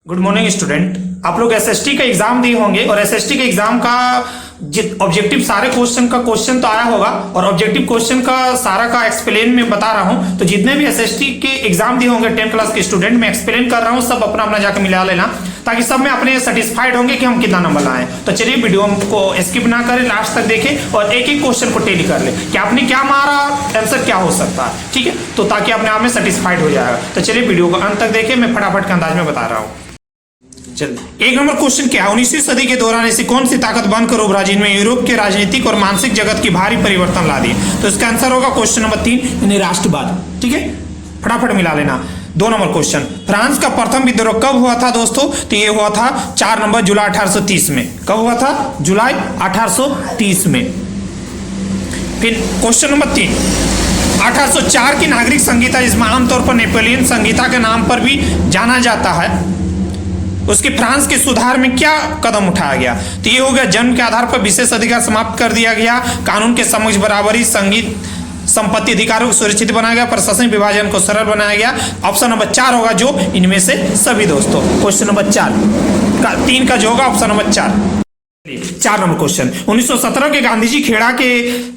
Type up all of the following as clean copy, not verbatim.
Good morning student. आप लोग SST का एग्जाम दिए होंगे और एसएसटी के एग्जाम का ऑब्जेक्टिव सारे क्वेश्चन का क्वेश्चन तो आया होगा और ऑब्जेक्टिव क्वेश्चन का सारा का एक्सप्लेन में बता रहा हूं। तो जितने भी एसएसटी के एग्जाम दिए होंगे 10th क्लास के स्टूडेंट मैं एक्सप्लेन कर रहा हूं, सब अपना अपना जाकर मिला लेना ताकि सब में अपने सेटिस्फाइड होंगे कि हम कितना नंबर लाए। तो चलिए वीडियो को स्किप ना करें, लास्ट तक देखें और एक एक क्वेश्चन को टेली कर ले कि आपने क्या मारा, आंसर क्या हो सकता है, ठीक है। तो ताकि अपने आप में सेटिस्फाइड हो जाएगा। तो चलिए वीडियो को अंत तक देखें, मैं फटाफट के अंदाज में बता रहा हूँ। चलिए, एक नंबर क्वेश्चन क्या है, 19वीं सदी के दौरान ऐसी कौन सी ताकत बनकर उभरा जिनमें यूरोप के राजनीतिक और मानसिक जगत की भारी परिवर्तन ला दिए। तो इसका आंसर होगा क्वेश्चन नंबर 3 यानी राष्ट्रवाद, ठीक है। फटाफट मिला लेना। 2 नंबर क्वेश्चन, फ्रांस का प्रथम विद्रोह कब हुआ था दोस्तों? तो ये हुआ था 4 नंबर जुलाई 1830 में। कब हुआ था? जुलाई 1830 में। फिर क्वेश्चन नंबर 3, 1804 की नागरिक संहिता जिसमें आमतौर पर नेपोलियन संहिता के नाम पर भी जाना जाता है, उसके फ्रांस के सुधार में क्या कदम उठाया गया? तो ये हो गया जन्म के आधार पर विशेष अधिकार समाप्त कर दिया गया, कानून के समक्ष बराबरी, संगीत संपत्ति अधिकारों को सुरक्षित बनाया गया, प्रशासनिक विभाजन को सरल बनाया गया। ऑप्शन नंबर 4 होगा जो इनमें से सभी दोस्तों। क्वेश्चन नंबर 4 का 3 का जो होगा ऑप्शन नंबर 4। 4 नंबर क्वेश्चन, 1917 के गांधी जी खेड़ा के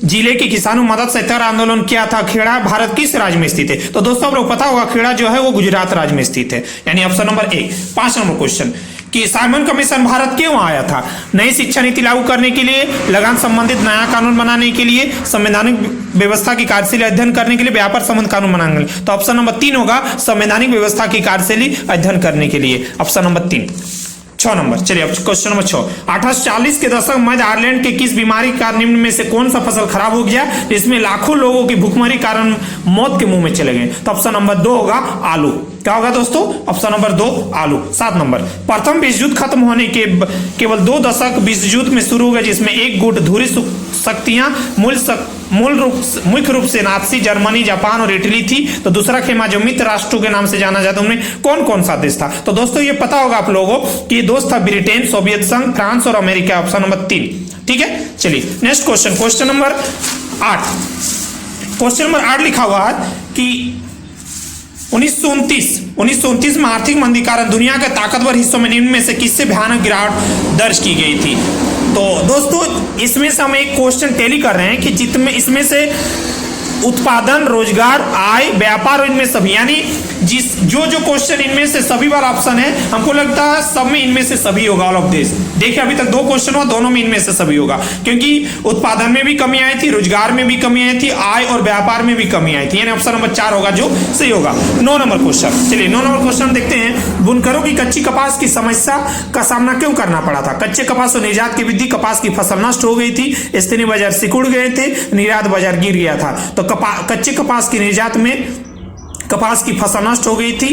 जिले के किसानों मदद सत्याग्रह आंदोलन किया था। खेड़ा भारत किस राज्य में स्थित है? तो दोस्तों आप लोग पता होगा खेड़ा जो है वो गुजरात राज्य में स्थित है, यानी ऑप्शन नंबर 1। 5 नंबर क्वेश्चन कि साइमन कमीशन भारत क्यों आया था? नई शिक्षा नीति लागू करने के लिए, लगान संबंधित नया कानून बनाने के लिए, संवैधानिक व्यवस्था की कार्यशैली अध्ययन करने के लिए, व्यापार संबंध कानून बनाने के लिए। तो ऑप्शन नंबर 3 होगा संवैधानिक व्यवस्था की कार्यशैली अध्ययन करने के लिए, ऑप्शन नंबर 3। 6 नंबर, चलिए अब क्वेश्चन नंबर 6, 1840 के दशक मध्य आयरलैंड के किस बीमारी का निम्न में से कौन सा फसल खराब हो गया जिसमें लाखों लोगों की भूखमरी कारण मौत के मुंह में चले गए? तो ऑप्शन नंबर 2 होगा आलू। क्या होगा दोस्तों? ऑप्शन नंबर 2 आलू। 7 नंबर, प्रथम विश्व युद्ध खत्म होने के केवल 2 दशक विश्व युद्ध में शुरू हो गए जिसमें एक गुट धुरी शक्तियां मुख्य रूप से नाजी जर्मनी, जापान और इटली थी। तो दूसरा खेमा जो मित्र राष्ट्रों के नाम से जाना जाता है उनमें कौन कौन सा देश था? तो दोस्तों ये पता होगा आप लोगों कि ये दोस्त था ब्रिटेन, सोवियत संघ, फ्रांस और अमेरिका, ऑप्शन नंबर 3, ठीक है। चलिए next question, question number 8। Question number 8 लिखा हुआ है कि 1929 में आर्थिक मंदी कारण दुनिया के ताकतवर हिस्सों में निम्न में से किससे भयानक गिरावट दर्ज की गई थी? तो दोस्तों इसमें से हम एक क्वेश्चन टैली कर रहे हैं कि जितने इसमें से उत्पादन, रोजगार, आय, व्यापार और इनमें सभी, यानी जो क्वेश्चन इनमें से सभी वाला ऑप्शन है हमको लगता है सब में इनमें से सभी होगा, ऑल ऑफ दिस। देखिए अभी तक 2 क्वेश्चन हुआ, दोनों में इनमें से सभी होगा क्योंकि उत्पादन में भी कमी आई थी, रोजगार में भी कमी आई थी, आय और व्यापार में भी कमी आई थी, यानी ऑप्शन नंबर 4 होगा जो सही होगा। 9 नंबर क्वेश्चन, चलिए 9 नंबर क्वेश्चन देखते हैं। बुनकरों की कच्ची कपास की समस्या का सामना क्यों करना पड़ा था? कच्चे कपास और निर्यात की वृद्धि, कपास की फसल नष्ट हो गई थी, स्थानीय बाजार सिकुड़ गए थे, निर्यात बाजार गिर गया था। तो कच्चे कपास की निर्यात में कपास की फसल नष्ट हो गई थी,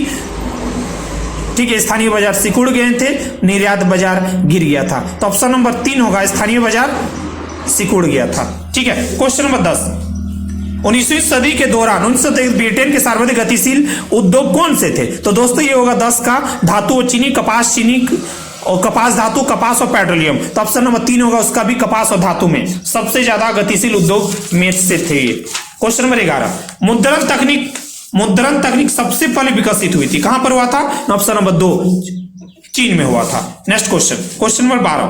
ठीक है, स्थानीय बाजार सिकुड़ गए थे, निर्यात बाजार गिर गया था। तो ऑप्शन नंबर 3 होगा, स्थानीय बाजार सिकुड़ गया था, ठीक है। क्वेश्चन नंबर 10, 19वीं सदी के दौरान 1930 ब्रिटेन के सर्वाधिक गतिशील उद्योग कौन से थे? तो दोस्तों ये होगा 10 का धातु और चीनी, कपास, चीनी और कपास धातु, कपास और पेट्रोलियम। तो ऑप्शन नंबर 3 होगा उसका भी कपास और धातु में सबसे ज्यादा गतिशील उद्योग में से थे। क्वेश्चन नंबर 11, मुद्रण तकनीक सबसे पहले विकसित हुई थी, कहां पर हुआ था? ऑप्शन नंबर 2 चीन में हुआ था। नेक्स्ट क्वेश्चन, क्वेश्चन नंबर 12,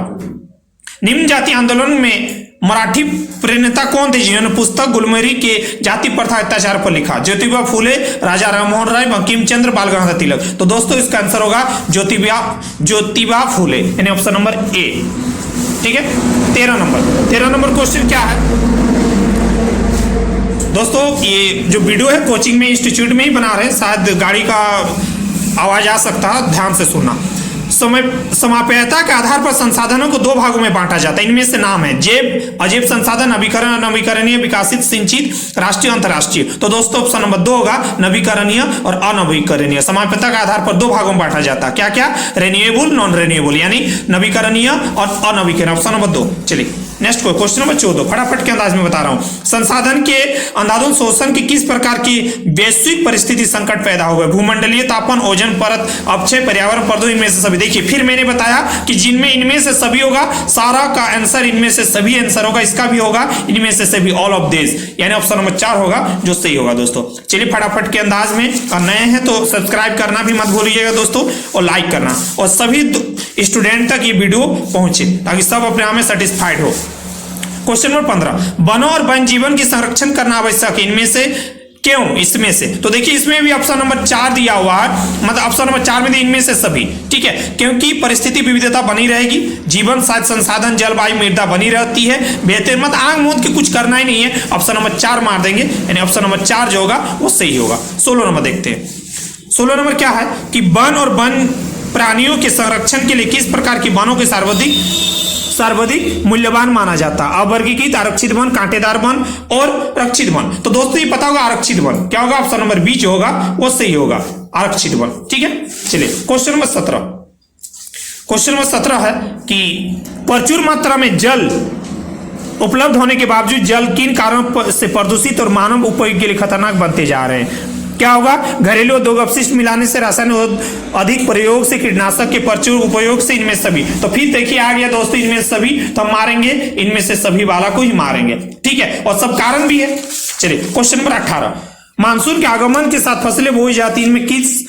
निम्न जाति आंदोलन में मराठी प्रेरणा कौन थे जिन्होंने पुस्तक गुलमरी के जाति प्रथा अत्याचार पर लिखा? ज्योतिबा फूले, राजा राममोहन राय, बंकिम चंद्र, बाल गंगाधर तिलक। तो दोस्तों इसका आंसर होगा ज्योतिबा फूले, यानी ऑप्शन नंबर ए, ठीक है। 13 नंबर क्वेश्चन क्या है दोस्तों? ये जो वीडियो है कोचिंग में इंस्टीट्यूट में ही बना रहे हैं, शायद गाड़ी का आवाज आ सकता है, ध्यान से सुनना। समाप्यता के आधार पर संसाधनों को 2 भागों में बांटा जाता है, इनमें से नाम है जैव अजैव संसाधन, नवीकरण अनवीकरणीय, विकसित, सिंचित, राष्ट्रीय, अंतरराष्ट्रीय। तो दोस्तों ऑप्शन नंबर 2 होगा नवीकरणीय और अनवीकरणीय। समाप्यता के आधार पर 2 भागों में बांटा जाता है, क्या क्या? रेन्यूएबल, नॉन रेन्यूएबल, यानी नवीकरणीय और अनवीकरणीय, ऑप्शन नंबर 2। चलिए नेक्स्ट क्वेश्चन नंबर 14, फटाफट के अंदाज में बता रहा हूं। संसाधन के अंधाधुंध शोषण की किस प्रकार की वैश्विक परिस्थिति संकट पैदा हुआ? भूमंडलीय तापमान, ओजोन परत, अपक्षय, पर्यावरण प्रदूषण, इनमें से सभी। देखिए फिर मैंने बताया कि जिनमें इनमें से सभी होगा, सारा का आंसर इनमें से सभी आंसर होगा, इसका भी होगा इनमें से सभी, ऑल ऑफ दिस, यानी ऑप्शन नंबर 4 होगा जो सही होगा दोस्तों। चलिए फटाफट के अंदाज में, और नए हैं तो सब्सक्राइब करना भी मत भूलिएगा दोस्तों, और लाइक करना, और सभी स्टूडेंट तक ये वीडियो पहुंचे ताकि सब अपने आप में सेटिस्फाइड हो। क्वेश्चन नंबर 15, वनों और वन जीवन की संरक्षण करना आवश्यक है, इनमें से क्यों? इसमें से तो देखिए इसमें भी ऑप्शन नंबर 4 दिया हुआ है, मतलब ऑप्शन नंबर 4 में इनमें से सभी, ठीक है, क्योंकि परिस्थिति विविधता बनी रहेगी, जीवन साथ संसाधन जलवायु मृदा बनी रहती है, बेहतर मत आंख मूंद के कुछ करना ही नहीं है, ऑप्शन नंबर 4 मार देंगे, यानी ऑप्शन नंबर 4 जो होगा वो सही होगा। 16 नंबर देखते हैं। 16 नंबर क्या है कि वन और वन प्राणियों के संरक्षण के लिए किस प्रकार की वनों के सर्वाधिक मूल्यवान माना जाता है? अवर्गीकृत, आरक्षित वन, कांटेदार वन और रक्षित वन। तो दोस्तों ये पता होगा आरक्षित वन, क्या होगा? ऑप्शन नंबर बी जो होगा वो सही होगा, आरक्षित वन, ठीक है। चलिए क्वेश्चन नंबर 17। क्वेश्चन नंबर 17 है कि प्रचुर मात्रा में जल उपलब्ध होने के बावजूद जल किन कारणों से प्रदूषित और मानव उपयोग के लिए खतरनाक बनते जा रहे हैं? क्या होगा? घरेलू उद्योग, अपशिष्ट मिलाने से, रासायनिक अधिक प्रयोग से, कीटनाशक के प्रचुर उपयोग से, इनमें सभी। तो फिर देखिए आ गया दोस्तों इनमें सभी, तो हम मारेंगे इनमें से सभी वाला को ही मारेंगे, ठीक है, और सब कारण भी है। चलिए क्वेश्चन नंबर 18, मानसून के आगमन के साथ फसलें बोई जाती है, इनमें किस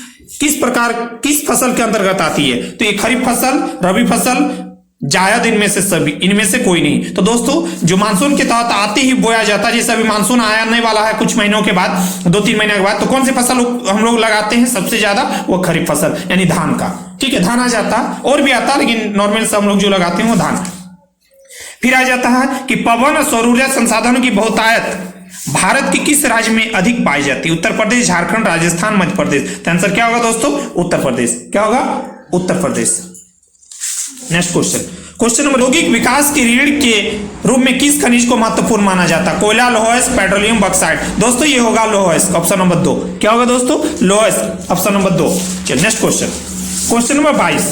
फसल के अंतर्गत आती है? तो ये खरीफ फसल, रबी फसल, जायद, इनमें से सभी, इनमें से कोई नहीं। तो दोस्तों जो मानसून के तहत आते ही बोया जाता है, जैसे अभी मानसून आने वाला है कुछ महीनों के बाद, 2-3 महीने के बाद, तो कौन सी फसल हम लोग लगाते हैं सबसे ज्यादा? वो खरीफ फसल, यानी धान का, ठीक है, धान आ जाता है, और भी आता है लेकिन नॉर्मल से हम लोग जो लगाते हैं वो धान। फिर आ जाता है कि पवन और सौर ऊर्जा संसाधनों की बहुतायत भारत के किस राज्य में अधिक पाई जाती है? उत्तर प्रदेश, झारखंड, राजस्थान, मध्य प्रदेश। तो आंसर क्या होगा दोस्तों? उत्तर प्रदेश। क्या होगा? Uttar Pradesh. Next question number, औद्योगिक विकास की रीढ़ के रूप में किस खनिज को महत्वपूर्ण माना जाता है? कोयला, लोहा, पेट्रोलियम, बॉक्साइट। दोस्तों ये होगा लोहा, ऑप्शन नंबर 2। क्या होगा दोस्तों? लोहा, ऑप्शन नंबर 2। चलिए नेक्स्ट क्वेश्चन नंबर 22,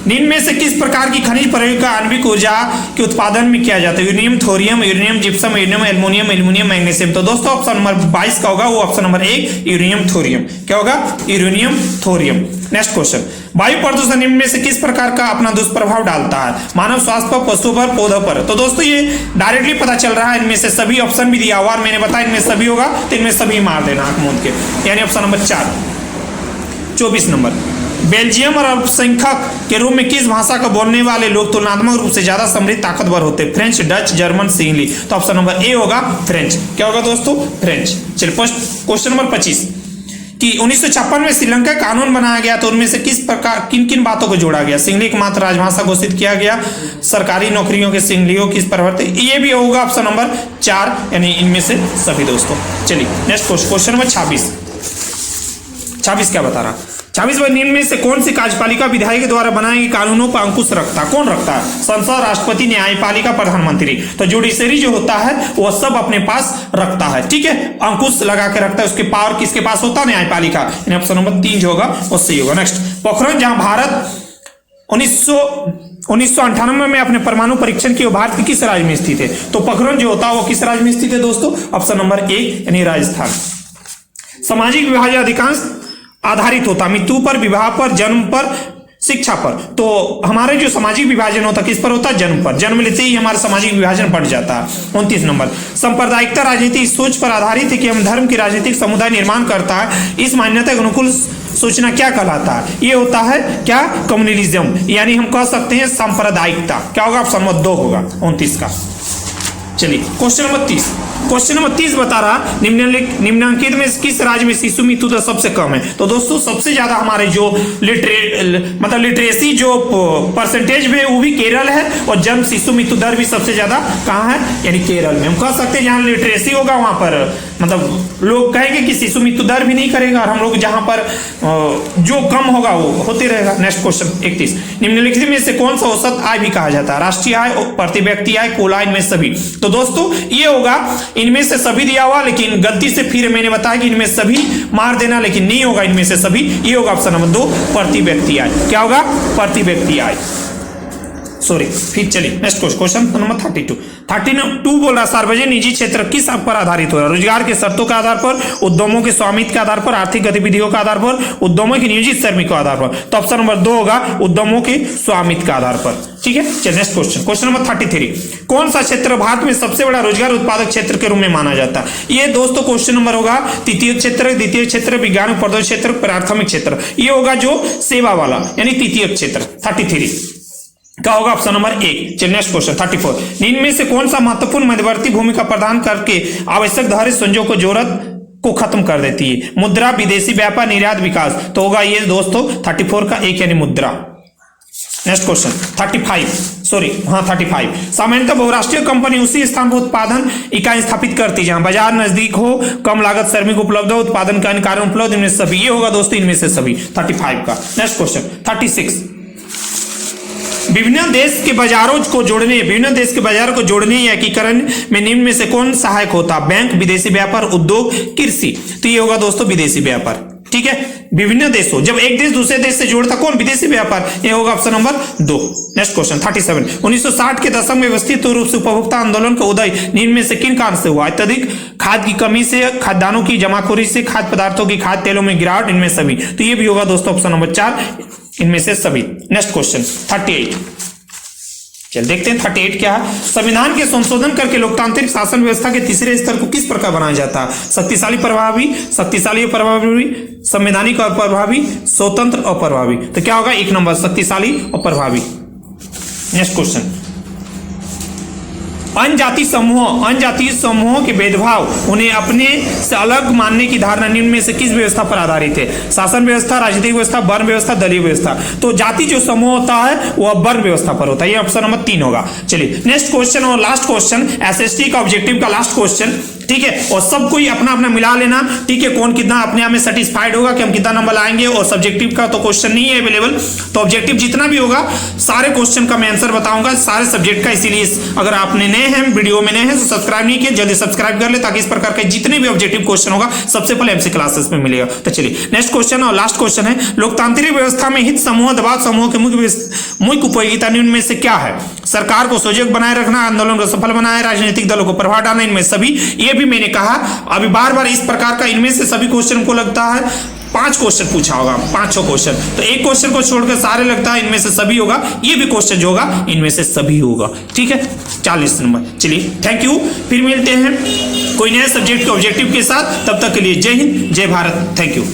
निम्न में से किस प्रकार की खनिज प्रयोग का आणविक ऊर्जा के उत्पादन में किया जाता है? Uranium, thorium, uranium gypsum, uranium aluminium, magnesium. तो दोस्तों ऑप्शन नंबर 22 का होगा वो ऑप्शन नंबर 1, यूरेनियम थोरियम। क्या होगा? Uranium thorium. नेक्स्ट क्वेश्चन, वायु प्रदूषण निम्न में से किस प्रकार का अपना दुष्प्रभाव डालता है? मानव स्वास्थ्य पर, पशु पर, पौधों पर। तो दोस्तों ये डायरेक्टली पता चल रहा है, इनमें से सभी ऑप्शन भी दिया हुआ, मैंने बताया इनमें सभी होगा, तो इनमें सभी मार देना आंख मूंद के, यानी ऑप्शन नंबर 4। 24 नंबर, बेल्जियम और अल्पसंख्यक के रूप में किस भाषा को बोलने वाले लोग तुलनात्मक रूप से ज्यादा समृद्ध ताकतवर होते हैं? French, Dutch, German, Sinhali. तो ऑप्शन नंबर ए होगा फ्रेंच। क्या होगा दोस्तों? फ्रेंच। चलिए क्वेश्चन नंबर 25 कि 1956 में श्रीलंका कानून बनाया गया, तो उनमें से किन किन बातों को जोड़ा गया? सिंहली को मात्र राजभाषा घोषित किया गया, सरकारी नौकरियों के सिंहलियों की परिवर्तित, ये भी होगा ऑप्शन नंबर 4, यानी इनमें से सभी दोस्तों। चलिए नेक्स्ट क्वेश्चन नंबर 26 क्या बता रहा? 26 निम्न में से कौन सी कार्यपालिका विधायक के द्वारा बनाए गए कानूनों पर अंकुश रखता है? कौन रखता है? संसद, राष्ट्रपति, न्यायपालिका, प्रधानमंत्री। तो जुडिशरी जो होता है वो सब अपने पास रखता है, ठीक है, अंकुश लगा के रखता है। उसके पावर किसके पास होता है? न्यायपालिका। ऑप्शन नंबर 3 जो होगा वो सही होगा। नेक्स्ट, पोखरण, जहां भारत 1998 में अपने परमाणु परीक्षण की, भारत के किस राज्य में स्थित है? तो पोखरण जो होता है वो किस राज्य में स्थित है दोस्तों? ऑप्शन नंबर 1, यानी राजस्थान। सामाजिक विभाजन अधिकांश आधारित होता, मृत्यु पर, विवाह पर, जन्म पर, शिक्षा पर। तो हमारे जो सामाजिक विभाजन होता किस पर होता है? जन्म पर। जन्म लेते ही हमारा सामाजिक विभाजन बढ़ जाता है। 29 नंबर, सांप्रदायिकता राजनीति इस सोच पर आधारित है कि हम धर्म की राजनीतिक समुदाय निर्माण करता है, इस मान्यता के अनुकूल सोचना क्या कहलाता है? ये होता है क्या? कम्युनलिज्म, यानी हम कह सकते हैं सांप्रदायिकता। क्या होगा? ऑप्शन नंबर 2 होगा 29 का। चलिए क्वेश्चन नंबर 30 बता रहा, निम्नलिखित में किस राज्य में शिशु मृत्यु दर सबसे कम है? तो दोस्तों सबसे ज्यादा हमारे जो लिटरेसी जो परसेंटेज में वो भी केरल है, और जन्म शिशु मृत्यु दर भी सबसे ज्यादा कहाँ है? यानी केरल में। हम कह सकते हैं जहां लिटरेसी होगा वहां पर मतलब लोग कहेंगे कि शिशु मृत्यु दर भी नहीं करेगा, और हम लोग जहां पर जो कम होगा वो होते रहेगा। नेक्स्ट क्वेश्चन 31, निम्नलिखित में से कौन सा औसत आय भी कहा जाता है? राष्ट्रीय आय, प्रति व्यक्ति आय, कुल आय, इनमें सभी। तो दोस्तों ये होगा इनमें से सभी दिया हुआ, लेकिन गलती से फिर मैंने बताया कि इनमें सभी मार देना, लेकिन नहीं होगा इनमें से सभी। ये होगा ऑप्शन नंबर 2, प्रति व्यक्ति आय। क्या होगा? प्रति व्यक्ति आय। सॉरी, फिर चलिए नेक्स्ट क्वेश्चन नंबर 32। 32 बोल रहा सार्वजनिक निजी क्षेत्र किस पर आधारित हो रहा है? रोजगार के शर्तों के आधार पर, उद्यमों के स्वामित्व के आधार पर, आर्थिक गतिविधियों के आधार पर, उद्यमों के नियोजित श्रमिकों के आधार पर। तो ऑप्शन नंबर 2 होगा उद्यमों के स्वामित्व के आधार पर। ठीक है, चलिए नेक्स्ट क्वेश्चन, क्वेश्चन नंबर 33। कौन सा क्षेत्र भारत में सबसे बड़ा रोजगार उत्पादक क्षेत्र के रूप में माना जाता है? ये दोस्तों क्वेश्चन नंबर होगा तृतीय क्षेत्र, द्वितीय क्षेत्र, विज्ञान प्रौद्योगिकी क्षेत्र, प्राथमिक क्षेत्र। ये होगा जो सेवा वाला यानी तृतीय क्षेत्र। 33 का होगा ऑप्शन नंबर 1। चलिए नेक्स्ट क्वेश्चन 34। निम्न में से कौन सा महत्वपूर्ण मध्यवर्ती भूमिका प्रदान करके आवश्यक धारित संजोग को जरूरत को खत्म कर देती है? मुद्रा, विदेशी व्यापार, निर्यात, विकास। तो होगा ये दोस्तों 34 का 1 यानी मुद्रा। Next question 35। सामान्यतः बहुराष्ट्रीय कंपनी उसी स्थान पर उत्पादन इकाई स्थापित करती है जहां बाजार नजदीक हो, कम लागत श्रमिक उपलब्ध हो, उत्पादन का कारण उपलब्ध, इनमें से सभी। ये होगा दोस्तों इनमें से सभी 35 का। Next question 36। विभिन्न देश के बाजारों को जोड़ने या एकीकरण में निम्न में से कौन सहायक होता? बैंक, विदेशी व्यापार, उद्योग, कृषि। तो ये होगा दोस्तों विदेशी व्यापार। ठीक है, विभिन्न देशों, जब एक देश दूसरे देश से जोड़ता कौन? विदेशी व्यापार। ये होगा ऑप्शन नंबर 2। Next question 37। 1960 के दशक में व्यवस्थित रूप से उपभोक्ता आंदोलन का उदय निम्न में से किन कारण से हुआ? अत्यधिक खाद्य की कमी से, खाद्यान्नों की जमाखोरी से, खाद्य पदार्थों की खाद्य तेलों में गिरावट, इनमें सभी। तो ये भी होगा दोस्तों ऑप्शन नंबर 4, इनमें से सभी। Next question 38। चल देखते हैं 38 क्या है। संविधान के संशोधन करके लोकतांत्रिक शासन व्यवस्था के तीसरे स्तर को किस प्रकार बनाया जाता है? शक्तिशाली, प्रभावी, संवैधानिक और प्रभावी, स्वतंत्र और प्रभावी। तो क्या होगा 1 नंबर शक्तिशाली और प्रभावी। नेक्स्ट क्वेश्चन, अनजातीय समूहों के भेदभाव, उन्हें अपने से अलग मानने की धारणा निम्न में से किस व्यवस्था पर आधारित है? शासन व्यवस्था, राजनीतिक व्यवस्था, वर्ण व्यवस्था, दलीय व्यवस्था। तो जाति जो समूह होता है वह वर्ण व्यवस्था पर होता है। ये ऑप्शन नंबर 3 होगा। चलिए नेक्स्ट क्वेश्चन और लास्ट क्वेश्चन, एसएसटी का ऑब्जेक्टिव का लास्ट क्वेश्चन। ठीक है, और सब कोई अपना अपना मिला लेना। ठीक है, कौन कितना अपने आप में सेटिस्फाइड होगा कि हम कितना नंबर लाएंगे। और सब्जेक्टिव का तो क्वेश्चन नहीं है अवेलेबल, तो ऑब्जेक्टिव जितना भी होगा सारे क्वेश्चन का मैं आंसर बताऊंगा, सारे सब्जेक्ट का। इसीलिए अगर आपने नए हैं, वीडियो में नए हैं, तो सब्सक्राइब नहीं किया, जल्दी सब्सक्राइब कर ले ताकि इस प्रकार के जितने भी ऑब्जेक्टिव क्वेश्चन होगा सबसे पहले एमसी क्लासेस में मिलेगा। तो चलिए नेक्स्ट क्वेश्चन और लास्ट क्वेश्चन है, लोकतांत्रिक व्यवस्था में हित समूह, दबाव समूह के मुख्य उपयोगिता निम्न में से क्या है? सरकार को सजग बनाए रखना, आंदोलन को सफल बनाए, राजनीतिक दलों को प्रभाव डालना, इनमें सभी। ये भी मैंने कहा अभी बार बार इस प्रकार का इनमें से सभी क्वेश्चन को लगता है 5 क्वेश्चन पूछा होगा, 5-6 क्वेश्चन। तो एक क्वेश्चन को छोड़कर सारे लगता है इनमें से सभी होगा। ये भी क्वेश्चन जो होगा इनमें से सभी होगा। ठीक है, 40 नंबर। चलिए थैंक यू, फिर मिलते हैं कोई नए सब्जेक्ट के ऑब्जेक्टिव के साथ। तब तक के लिए जय हिंद, जय भारत, थैंक यू।